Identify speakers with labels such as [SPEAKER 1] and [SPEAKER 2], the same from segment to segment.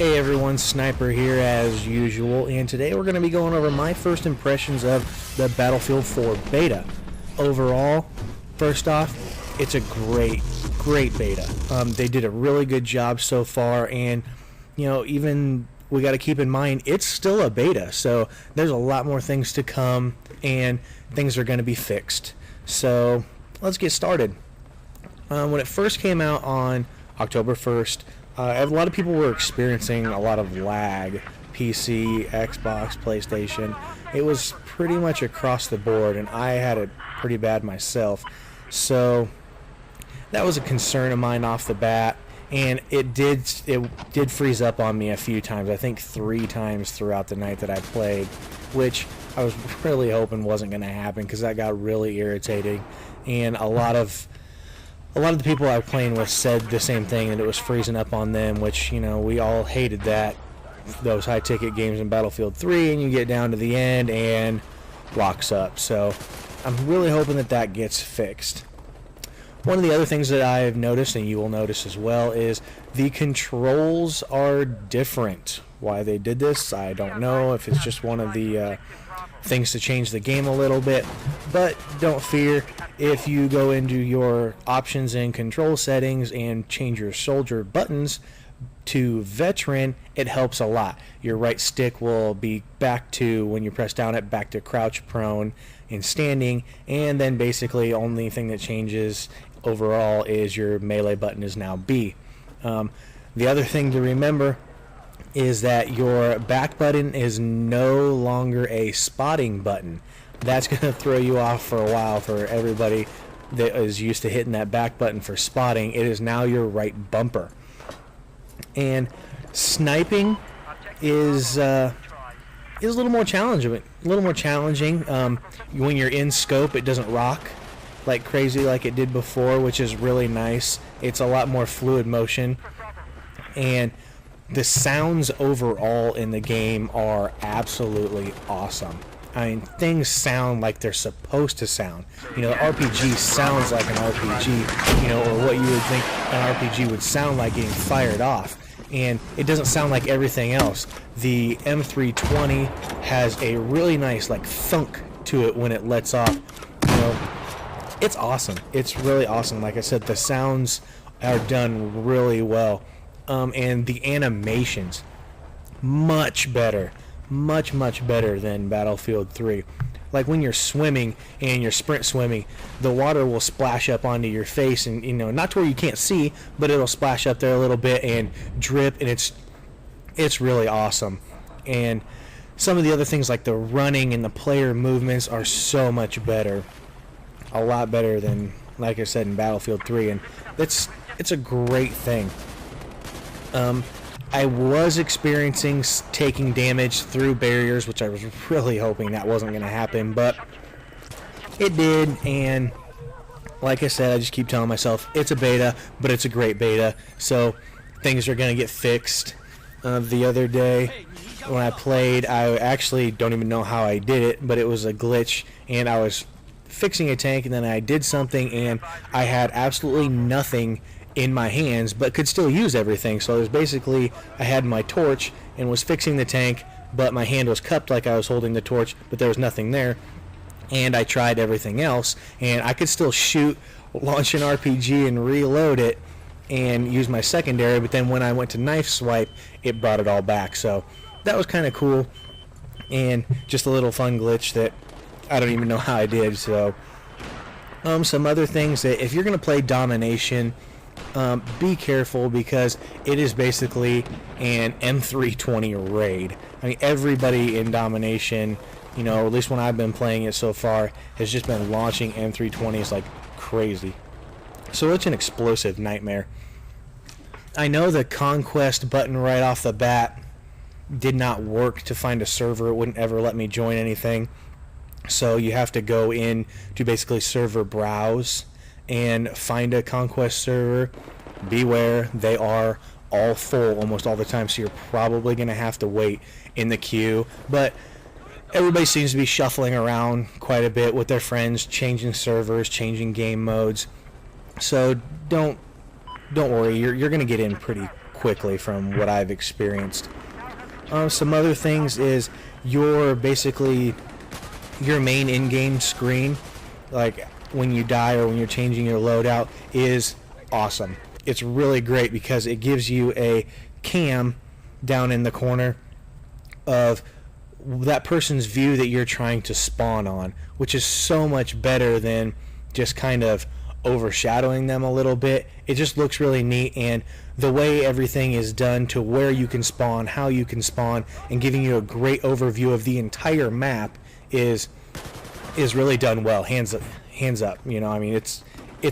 [SPEAKER 1] Hey everyone, Sniper here as usual, and today we're going to be going over my first impressions of the Battlefield 4 beta. Overall, first off, it's a great beta. They did a really good job so far, and even we got to keep in mind it's still a beta, so there's a lot more things to come, and things are going to be fixed. So let's get started. When it first came out on October 1st, a lot of people were experiencing a lot of lag. PC, Xbox, PlayStation. It was pretty much across the board, and I had it pretty bad myself. So that was a concern of mine off the bat, and it did freeze up on me a few times. I think 3 times throughout the night that I played, which I was really hoping wasn't going to happen because that got really irritating, and a lot of the people I was playing with said the same thing, that it was freezing up on them, which, we all hated that, those high-ticket games in Battlefield 3, and you get down to the end and locks up. So I'm really hoping that gets fixed. One of the other things that I've noticed, and you will notice as well, is the controls are different. Why they did this, I don't know. If it's just one of the things to change the game a little bit, but don't fear. If you go into your options and control settings and change your soldier buttons to veteran, it helps a lot. Your right stick will be back to, when you press down it, back to crouch, prone, and standing, and then basically only thing that changes overall is your melee button is now B. The other thing to remember is that your back button is no longer a spotting button. That's going to throw you off for a while for everybody that is used to hitting that back button for spotting. It is now your right bumper. And sniping is a little more challenging. When you're in scope, it doesn't rock like crazy like it did before, which is really nice. It's a lot more fluid motion, and the sounds overall in the game are absolutely awesome. I mean, things sound like they're supposed to sound. The RPG sounds like an RPG, or what you would think an RPG would sound like getting fired off. And it doesn't sound like everything else. The M320 has a really nice, thunk to it when it lets off. It's awesome. It's really awesome. Like I said, the sounds are done really well. And the animations, much better. Much better than Battlefield 3. Like when you're swimming and you're sprint swimming, the water will splash up onto your face, and not to where you can't see, but it'll splash up there a little bit and drip, and it's really awesome. And some of the other things like the running and the player movements are so much better. A lot better than, like I said, in Battlefield 3, and it's a great thing. I was experiencing taking damage through barriers, which I was really hoping that wasn't going to happen, but it did. And like I said, I just keep telling myself it's a beta, but it's a great beta, so things are going to get fixed. The other day when I played, I actually don't even know how I did it, but it was a glitch, and I was fixing a tank, and then I did something, and I had absolutely nothing in my hands, but could still use everything. So it was basically, I had my torch and was fixing the tank, but my hand was cupped like I was holding the torch, but there was nothing there. And I tried everything else, and I could still shoot, launch an RPG, and reload it, and use my secondary. But then when I went to knife swipe, it brought it all back. So that was kind of cool, and just a little fun glitch that I don't even know how I did. So some other things that if you're going to play Domination, be careful, because it is basically an M320 raid. I mean, everybody in Domination, or at least when I've been playing it so far, has just been launching M320s like crazy. So it's an explosive nightmare. I know the Conquest button right off the bat did not work to find a server. It wouldn't ever let me join anything. So you have to go in to basically server browse and find a Conquest server. Beware, they are all full almost all the time, so you're probably going to have to wait in the queue. But everybody seems to be shuffling around quite a bit with their friends, changing servers, changing game modes. So don't worry, you're going to get in pretty quickly from what I've experienced. Some other things is your main in-game screen, like when you die or when you're changing your loadout, is awesome. It's really great because it gives you a cam down in the corner of that person's view that you're trying to spawn on, which is so much better than just kind of overshadowing them a little bit. It just looks really neat, and the way everything is done to where you can spawn, how you can spawn, and giving you a great overview of the entire map is really done well. Hands up, you know, I mean, it's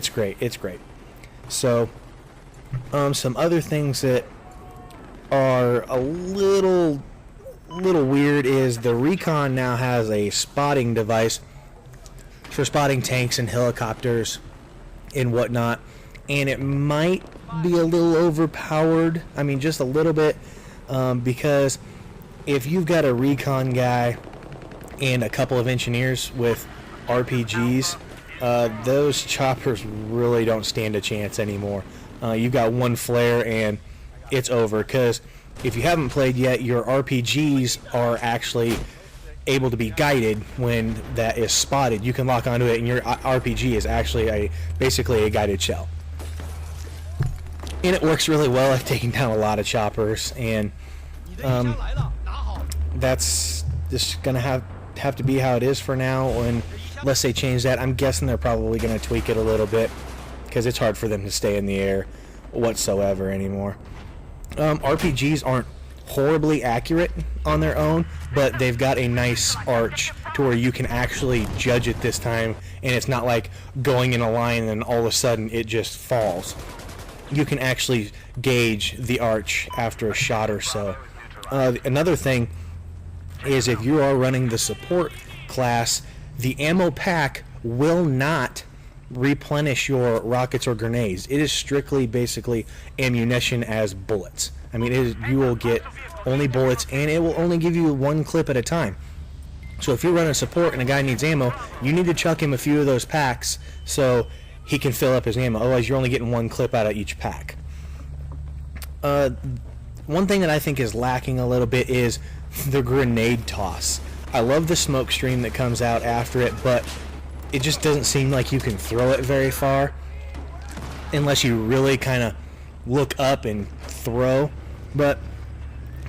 [SPEAKER 1] great. It's great. So some other things that are a little weird is the Recon now has a spotting device for spotting tanks and helicopters and whatnot, and it might be a little overpowered. I mean, just a little bit, because if you've got a Recon guy and a couple of engineers with RPGs, those choppers really don't stand a chance anymore. You've got one flare and it's over, because if you haven't played yet, your RPGs are actually able to be guided when that is spotted. You can lock onto it, and your RPG is actually basically a guided shell. And it works really well at taking down a lot of choppers, and that's just going to have to be how it is for now, unless they change that. I'm guessing they're probably going to tweak it a little bit, because it's hard for them to stay in the air whatsoever anymore. RPGs aren't horribly accurate on their own, but they've got a nice arch to where you can actually judge it this time, and it's not like going in a line and all of a sudden it just falls. You can actually gauge the arch after a shot or so. Another thing is, if you are running the support class, the ammo pack will not replenish your rockets or grenades. It is strictly basically ammunition as bullets. I mean, you will get only bullets, and it will only give you one clip at a time. So if you're running support and a guy needs ammo, you need to chuck him a few of those packs so he can fill up his ammo. Otherwise, you're only getting one clip out of each pack. One thing that I think is lacking a little bit is the grenade toss. I love the smoke stream that comes out after it, but it just doesn't seem like you can throw it very far unless you really kind of look up and throw. But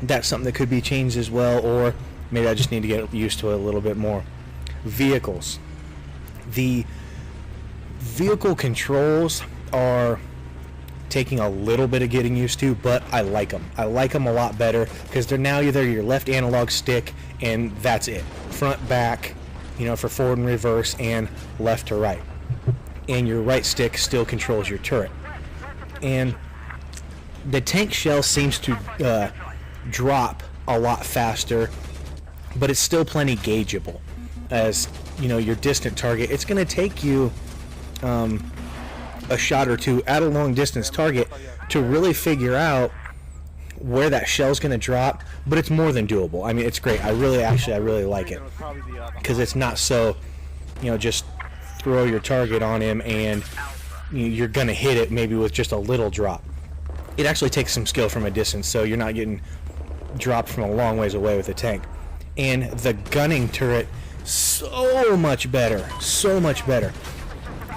[SPEAKER 1] that's something that could be changed as well, or maybe I just need to get used to it a little bit more. Vehicles. The vehicle controls are taking a little bit of getting used to, but I like them. I like them a lot better, because they're now either your left analog stick and that's it. Front, back, you know, for forward and reverse, and left to right. And your right stick still controls your turret. And the tank shell seems to drop a lot faster, but it's still plenty gaugeable. As you know, your distant target, it's going to take you a shot or two at a long distance target to really figure out where that shell's going to drop, but it's more than doable. I mean, it's great. I really like it, because it's not so, you know, just throw your target on him and you're going to hit it maybe with just a little drop. It actually takes some skill from a distance, so you're not getting dropped from a long ways away with a tank. And the gunning turret, so much better, so much better.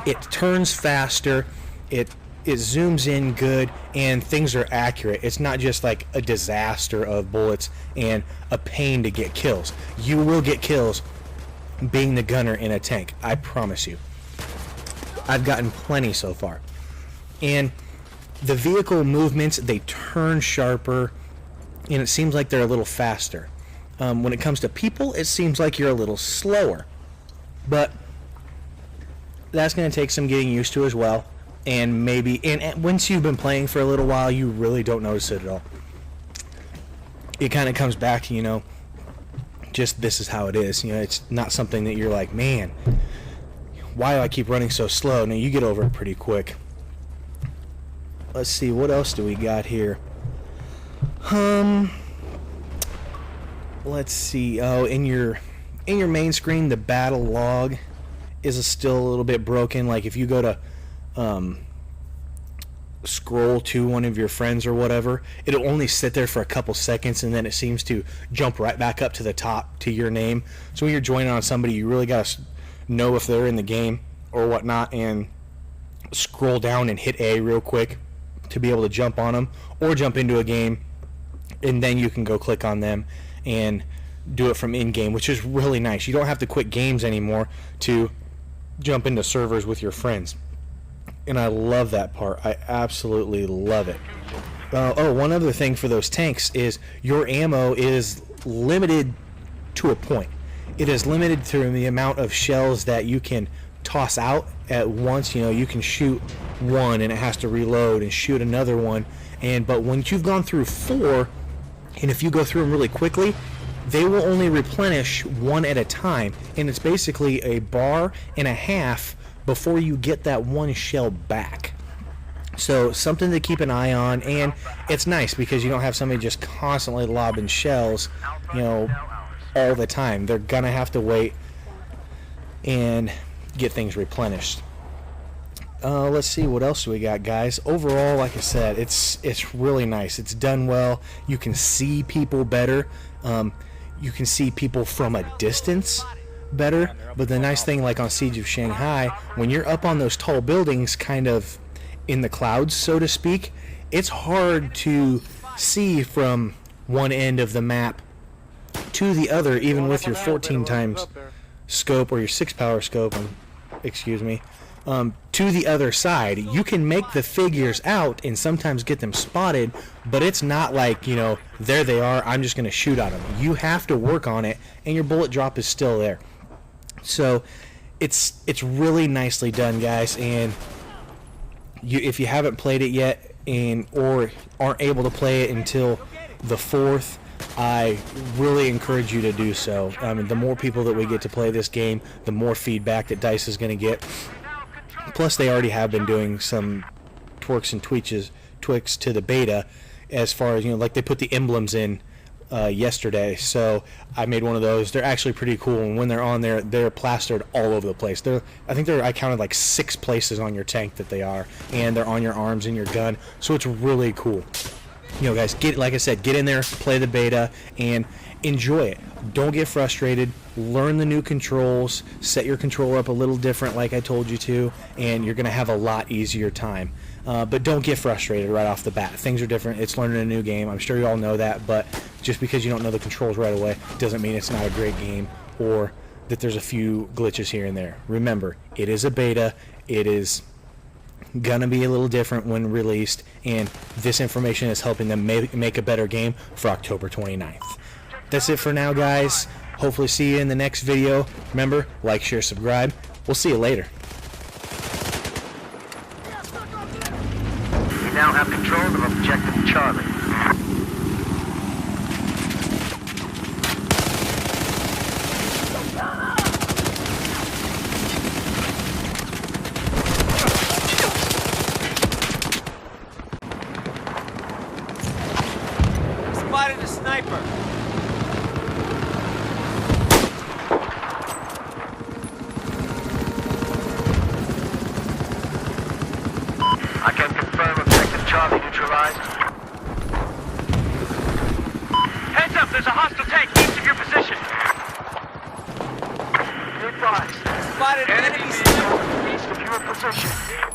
[SPEAKER 1] It turns faster, it zooms in good, and things are accurate. It's not just like a disaster of bullets and a pain to get kills. You will get kills being the gunner in a tank, I promise you. I've gotten plenty so far. And the vehicle movements, they turn sharper, and it seems like they're a little faster. When it comes to people, it seems like you're a little slower. But that's going to take some getting used to as well. And maybe, and once you've been playing for a little while, you really don't notice it at all. It kind of comes back to, you know, just this is how it is. You know, it's not something that you're like, man, why do I keep running so slow? No, you get over it pretty quick. Let's see, what else do we got here? Let's see. Oh, in your main screen, the battle log is still a little bit broken. Like if you go to scroll to one of your friends or whatever, it'll only sit there for a couple seconds and then it seems to jump right back up to the top to your name. So when you're joining on somebody, you really got to know if they're in the game or whatnot and scroll down and hit A real quick to be able to jump on them or jump into a game, and then you can go click on them and do it from in-game, which is really nice. You don't have to quit games anymore to jump into servers with your friends. And I love that part. I absolutely love it. One other thing for those tanks is your ammo is limited to a point. It is limited to the amount of shells that you can toss out at once. You know, you can shoot one and it has to reload and shoot another one. But when you've gone through 4, and if you go through them really quickly, they will only replenish one at a time. And it's basically a bar and a half before you get that one shell back. So something to keep an eye on, and it's nice because you don't have somebody just constantly lobbing shells, you know, all the time. They're gonna have to wait and get things replenished. Let's see, what else do we got, guys? Overall, like I said, it's really nice. It's done well. You can see people better. You can see people from a distance better. But the nice thing, like on Siege of Shanghai, when you're up on those tall buildings, kind of in the clouds, so to speak, it's hard to see from one end of the map to the other, even with your 14 times scope or your 6 power scope, excuse me, to the other side. You can make the figures out and sometimes get them spotted, but it's not like, you know, there they are, I'm just going to shoot at them. You have to work on it, and your bullet drop is still there. So it's really nicely done, guys, and if you haven't played it yet or aren't able to play it until the 4th, I really encourage you to do so. I mean, the more people that we get to play this game, the more feedback that DICE is going to get. Plus, they already have been doing some twerks and tweaks to the beta, as far as, you know, like they put the emblems in yesterday, so I made one of those. They're actually pretty cool, and when they're on there, they're plastered all over the place. I counted like 6 places on your tank that they are, and they're on your arms and your gun, so it's really cool. You know, guys, like I said, get in there, play the beta, and enjoy it. Don't get frustrated. Learn the new controls. Set your controller up a little different, like I told you to, and you're going to have a lot easier time. But don't get frustrated right off the bat. Things are different. It's learning a new game. I'm sure you all know that, but just because you don't know the controls right away doesn't mean it's not a great game or that there's a few glitches here and there. Remember, it is a beta. It is gonna be a little different when released, and this information is helping them make a better game for October 29th. That's it for now, guys. Hopefully see you in the next video. Remember, like, share, subscribe. We'll see you later.
[SPEAKER 2] We now have control of Objective Charlie.
[SPEAKER 3] Spotted a sniper.
[SPEAKER 2] I can confirm Objective Charlie neutralized.
[SPEAKER 3] Heads up, there's a hostile tank east of your position.
[SPEAKER 2] Be advised.
[SPEAKER 3] Spotted an enemy sniper.
[SPEAKER 2] East of your position.